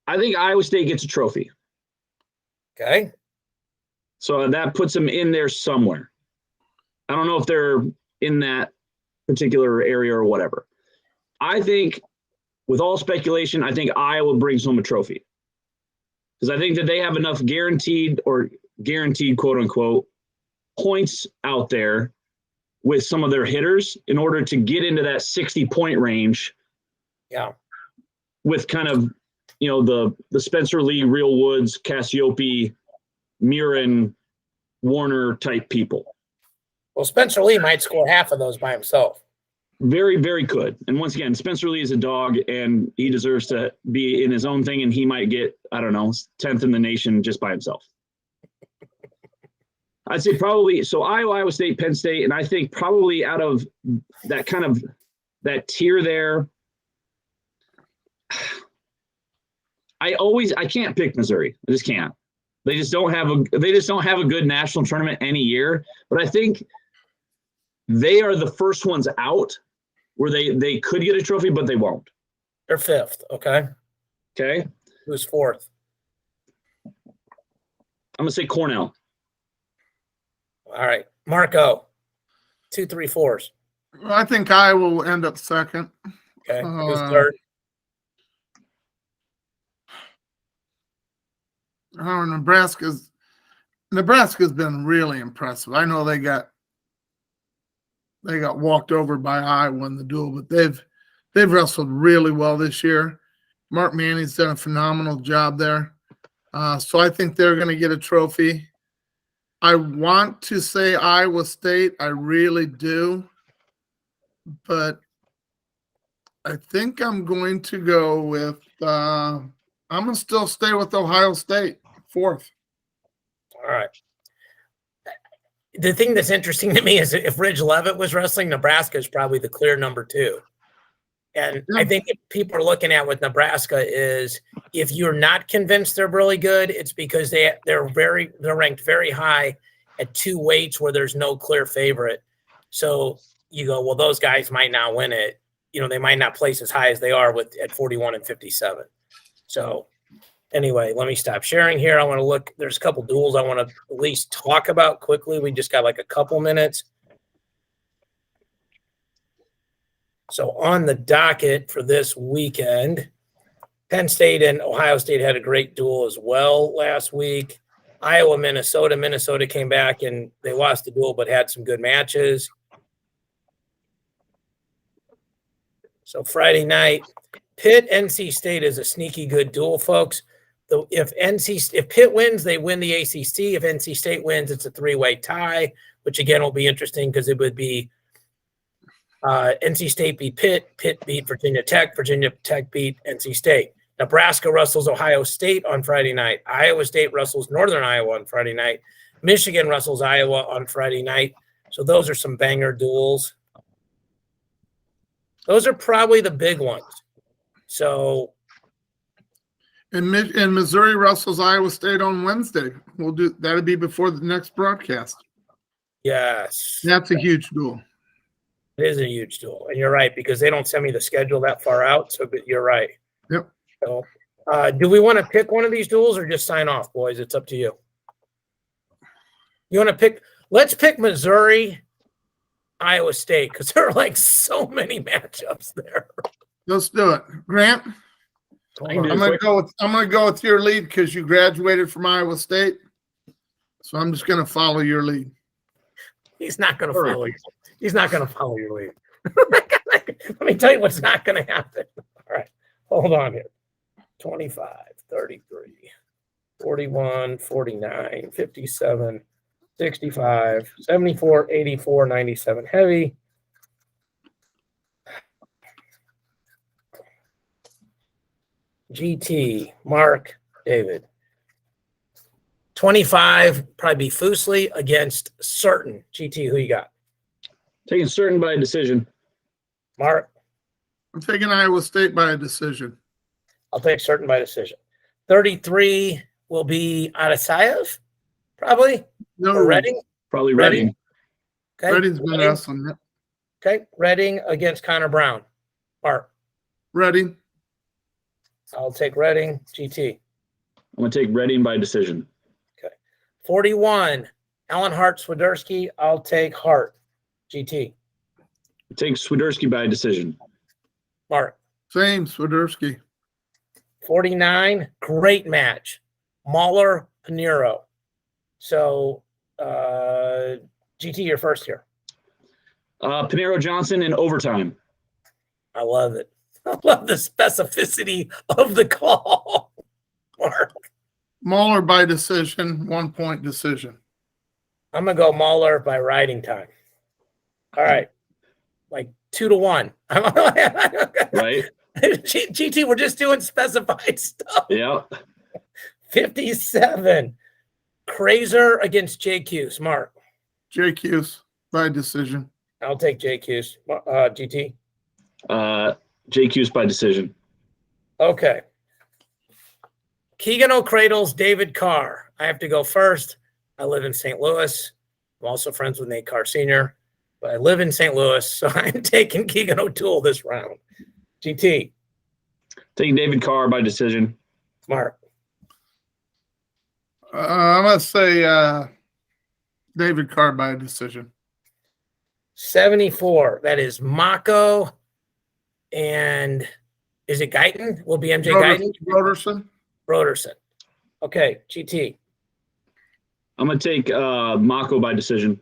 Iowa State gets a trophy. Okay. So that puts them in there somewhere. I don't know if they're in that particular area or whatever. I think, with all speculation, I think Iowa brings home a trophy. Because I think that they have enough guaranteed, quote unquote, points out there with some of their hitters in order to get into that 60-point range. Yeah. With kind of, the Spencer Lee, Real Woods, Cassiope, Murin, Warner type people. Well, Spencer Lee might score half of those by himself. Very, very could. And once again, Spencer Lee is a dog and he deserves to be in his own thing and he might get, 10th in the nation just by himself. I'd say probably, so Iowa State, Penn State, and I think probably out of that kind of that tier there, I can't pick Missouri. I just can't. They just don't have a good national tournament any year. But I think they are the first ones out where they could get a trophy, but they won't. They're fifth. Okay. Okay. Who's fourth? I'm gonna say Cornell. All right, Marco. 2, 3, 4s. I think Iowa will end up second. Okay. Who's third? I don't know, Nebraska's been really impressive. I know they got walked over by Iowa in the duel, but they've wrestled really well this year. Mark Manning's done a phenomenal job there. So I think they're going to get a trophy. I want to say Iowa State. I really do. But I think I'm going to go with I'm going to still stay with Ohio State, fourth. All right. The thing that's interesting to me is if Ridge Levitt was wrestling, Nebraska is probably the clear number 2. And I think if people are looking at with Nebraska is if you're not convinced they're really good, it's because they're ranked very high at 2 weights where there's no clear favorite. So you go, well, those guys might not win it. You know, they might not place as high as they are at 41 and 57. So anyway, let me stop sharing here. I want to look. There's a couple duels I want to at least talk about quickly. We just got like a couple minutes. So on the docket for this weekend, Penn State and Ohio State had a great duel as well last week. Iowa, Minnesota. Minnesota came back and they lost the duel but had some good matches. So Friday night, Pitt, NC State is a sneaky good duel, folks. If Pitt wins, they win the ACC. If NC State wins, it's a 3-way tie, which again will be interesting because it would be NC State beat Pitt, Pitt beat Virginia Tech beat NC State. Nebraska wrestles Ohio State on Friday night. Iowa State wrestles Northern Iowa on Friday night. Michigan wrestles Iowa on Friday night. So those are some banger duels. Those are probably the big ones. So, and Missouri wrestles Iowa State on Wednesday. That'll be before the next broadcast. Yes, that's a huge duel. It is a huge duel, and you're right because they don't send me the schedule that far out. So, but you're right. Yep. So, do we want to pick one of these duels or just sign off, boys? It's up to you. You want to pick? Let's pick Missouri. Iowa State, because there are like so many matchups there. Let's do it, Grant. I'm gonna go with your lead because you graduated from Iowa State, so I'm just gonna follow your lead. He's not gonna follow you. He's not gonna follow your lead. Let me tell you what's not gonna happen. All right, hold on here. 25, 33, 41, 49, 57. 65, 74, 84, 97 heavy. GT, Mark, David. 25, probably be Foosley against Certain. GT, who you got? Taking Certain by a decision. Mark? I'm taking Iowa State by a decision. I'll take Certain by decision. 33 will be Adasayev, probably. No, or Redding? Probably Redding. Okay. Redding's been wrestling. Okay. Redding against Connor Brown. Mark. Redding. I'll take Redding. GT. I'm going to take Redding by decision. Okay. 41. Alan Hart Swiderski. I'll take Hart. GT. Take Swiderski by decision. Mark. Same, Swiderski. 49. Great match. Mahler Pinheiro. So, GT, you're first here. Pinheiro Johnson in overtime. I love it. I love the specificity of the call. Mark. Mahler by decision, 1-point decision. I'm going to go Mahler by riding time. All right. Like 2-1. Right. GT, we're just doing specified stuff. Yeah. 57. Crazer against JQ. Mark. JQ's by decision. I'll take JQ's. GT. JQ's by decision. Okay. Keegan O'Cradle's David Carr. I have to go first. I live in St. Louis. I'm also friends with Nate Carr Sr., but I live in St. Louis, so I'm taking Keegan O'Toole this round. GT. Taking David Carr by decision. Mark. I'm going to say David Carr by decision. 74. That is Mako. And is it Guyton? Will be MJ Guyton? Broderson. Okay, GT. I'm going to take Mako by decision.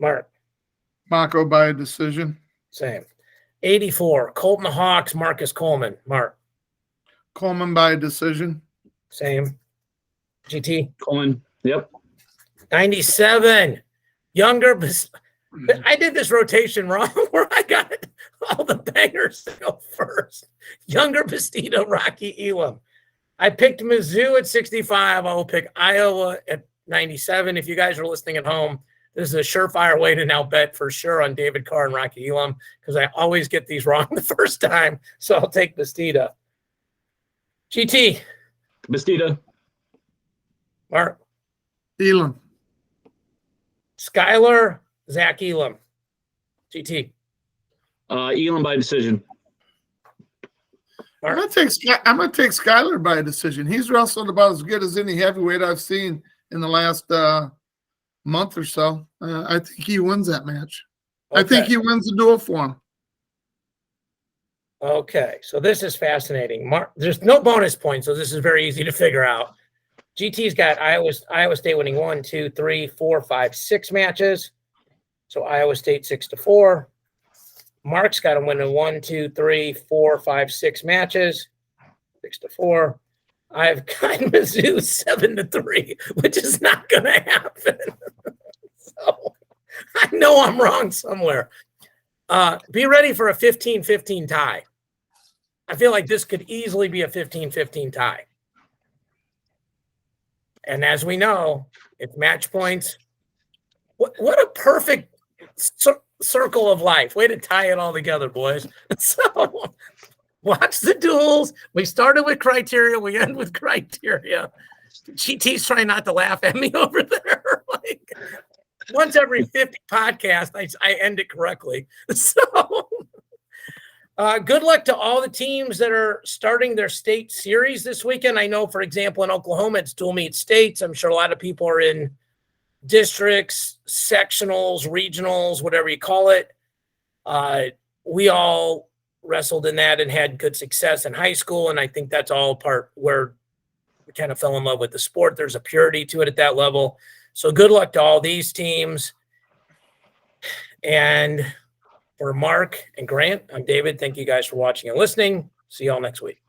Mark. Mako by decision. Same. 84. Colton Hawks, Marcus Coleman. Mark. Coleman by decision. Same. GT. Coleman. Yep. 97. Younger. I did this rotation wrong where I got all the bangers to go first. Younger Bastida, Rocky Elam. I picked Mizzou at 65. I will pick Iowa at 97. If you guys are listening at home, this is a surefire way to now bet for sure on David Carr and Rocky Elam because I always get these wrong the first time. So I'll take Bastida. GT. Bastida. Mark. Elam. Skylar, Zach Elam. GT. Elam by decision. I'm gonna take Skylar by decision. He's wrestled about as good as any heavyweight I've seen in the last month or so. I think he wins that match. Okay. I think he wins the duel for him. Okay, so this is fascinating. There's no bonus points, so this is very easy to figure out. GT's got Iowa State winning 1, 2, 3, 4, 5, 6 matches. So Iowa State 6-4. Mark's got him winning 1, 2, 3, 4, 5, 6 matches. 6-4. I've got Mizzou 7-3, which is not going to happen. So I know I'm wrong somewhere. Be ready for a 15-15 tie. I feel like this could easily be a 15-15 tie. And as we know, it's match points. What a perfect circle of life. Way to tie it all together, boys. So watch the duels. We started with criteria. We end with criteria. GT's trying not to laugh at me over there. Like once every 50 podcasts, I end it correctly. So good luck to all the teams that are starting their state series this weekend. I know, for example, in Oklahoma, it's dual meet states. I'm sure a lot of people are in districts, sectionals, regionals, whatever you call it. We all wrestled in that and had good success in high school, and I think that's all part where we kind of fell in love with the sport. There's a purity to it at that level. So good luck to all these teams. And for Mark and Grant, I'm David. Thank you guys for watching and listening. See you all next week.